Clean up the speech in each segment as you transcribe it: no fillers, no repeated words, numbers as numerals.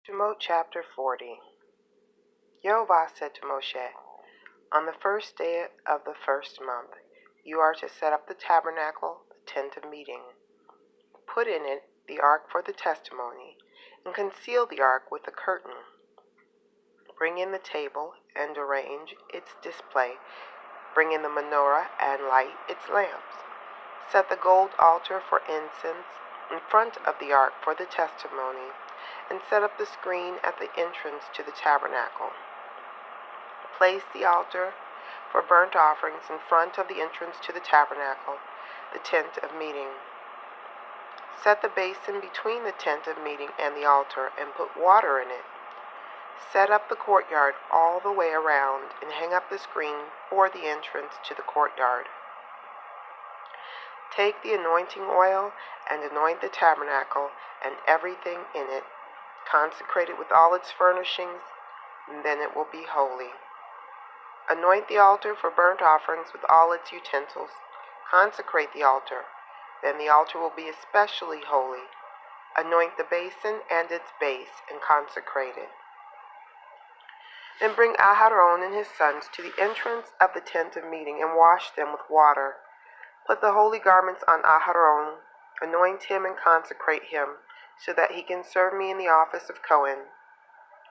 Shemot chapter 40. Yehovah said to Moshe, "On the first day of the first month, you are to set up the tabernacle, the tent of meeting. Put in it the ark for the testimony, and conceal the ark with a curtain. Bring in the table and arrange its display. Bring in the menorah and light its lamps. Set the gold altar for incense in front of the ark for the testimony, and set up the screen at the entrance to the tabernacle. Place the altar for burnt offerings in front of the entrance to the tabernacle, the tent of meeting. Set the basin between the tent of meeting and the altar, and put water in it. Set up the courtyard all the way around, and hang up the screen for the entrance to the courtyard. Take the anointing oil and anoint the tabernacle and everything in it. Consecrate it with all its furnishings, and then it will be holy. Anoint the altar for burnt offerings with all its utensils. Consecrate the altar, then the altar will be especially holy. Anoint the basin and its base, and consecrate it. Then bring Aharon and his sons to the entrance of the tent of meeting, and wash them with water. Put the holy garments on Aharon, anoint him and consecrate him, so that he can serve me in the office of Cohen.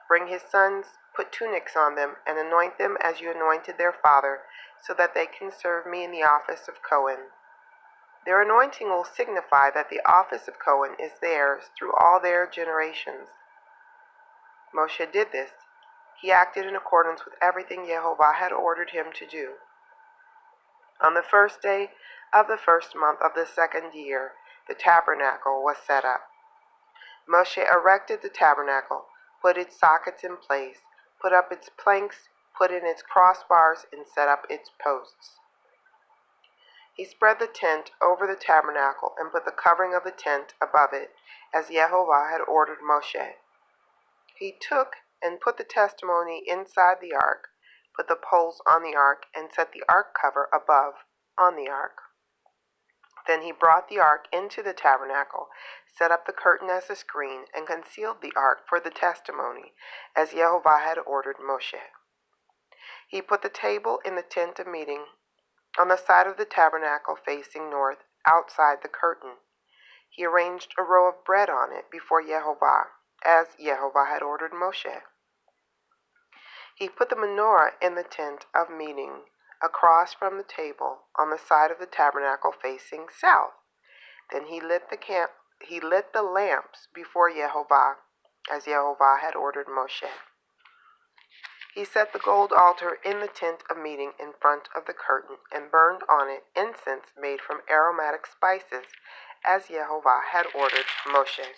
Bring his sons, put tunics on them, and anoint them as you anointed their father, so that they can serve me in the office of Cohen. Their anointing will signify that the office of Cohen is theirs through all their generations." Moshe did this. He acted in accordance with everything Yehovah had ordered him to do. On the first day of the first month of the second year, the tabernacle was set up. Moshe erected the tabernacle, put its sockets in place, put up its planks, put in its crossbars, and set up its posts. He spread the tent over the tabernacle and put the covering of the tent above it, as Yehovah had ordered Moshe. He took and put the testimony inside the ark, put the poles on the ark, and set the ark cover above on the ark. Then he brought the ark into the tabernacle, set up the curtain as a screen, and concealed the ark for the testimony, as Yehovah had ordered Moshe. He put the table in the tent of meeting on the side of the tabernacle facing north, outside the curtain. He arranged a row of bread on it before Yehovah, as Yehovah had ordered Moshe. He put the menorah in the tent of meeting, across from the table, on the side of the tabernacle facing south. Then he lit the lamps before Yehovah, as Yehovah had ordered Moshe. He set the gold altar in the tent of meeting in front of the curtain, and burned on it incense made from aromatic spices, as Yehovah had ordered Moshe.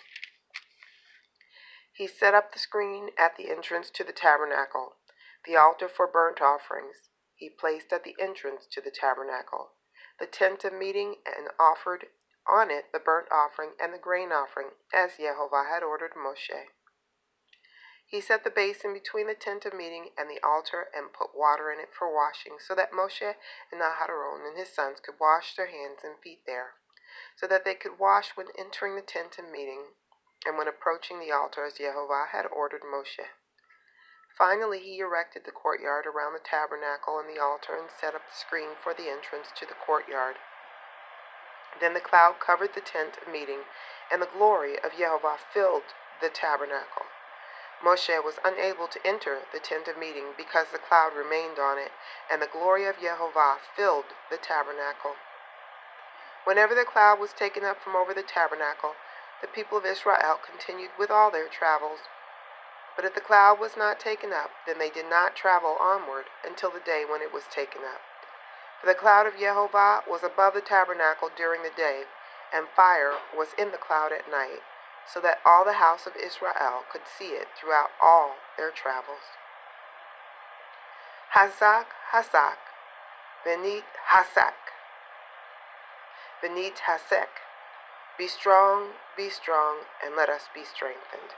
He set up the screen at the entrance to the tabernacle, the altar for burnt offerings he placed at the entrance to the tabernacle, the tent of meeting, and offered on it the burnt offering and the grain offering, as Yehovah had ordered Moshe. He set the basin between the tent of meeting and the altar, and put water in it for washing, so that Moshe and Aharon and his sons could wash their hands and feet there, so that they could wash when entering the tent of meeting and when approaching the altar, as Yehovah had ordered Moshe. Finally, he erected the courtyard around the tabernacle and the altar, and set up the screen for the entrance to the courtyard. Then the cloud covered the tent of meeting, and the glory of Yehovah filled the tabernacle. Moshe was unable to enter the tent of meeting because the cloud remained on it, and the glory of Yehovah filled the tabernacle. Whenever the cloud was taken up from over the tabernacle, the people of Israel continued with all their travels. But if the cloud was not taken up, then they did not travel onward until the day when it was taken up. For the cloud of Yehovah was above the tabernacle during the day, and fire was in the cloud at night, so that all the house of Israel could see it throughout all their travels. Hazak, Hazak, Benit Hazak, Benit Hasek. Be strong, and let us be strengthened.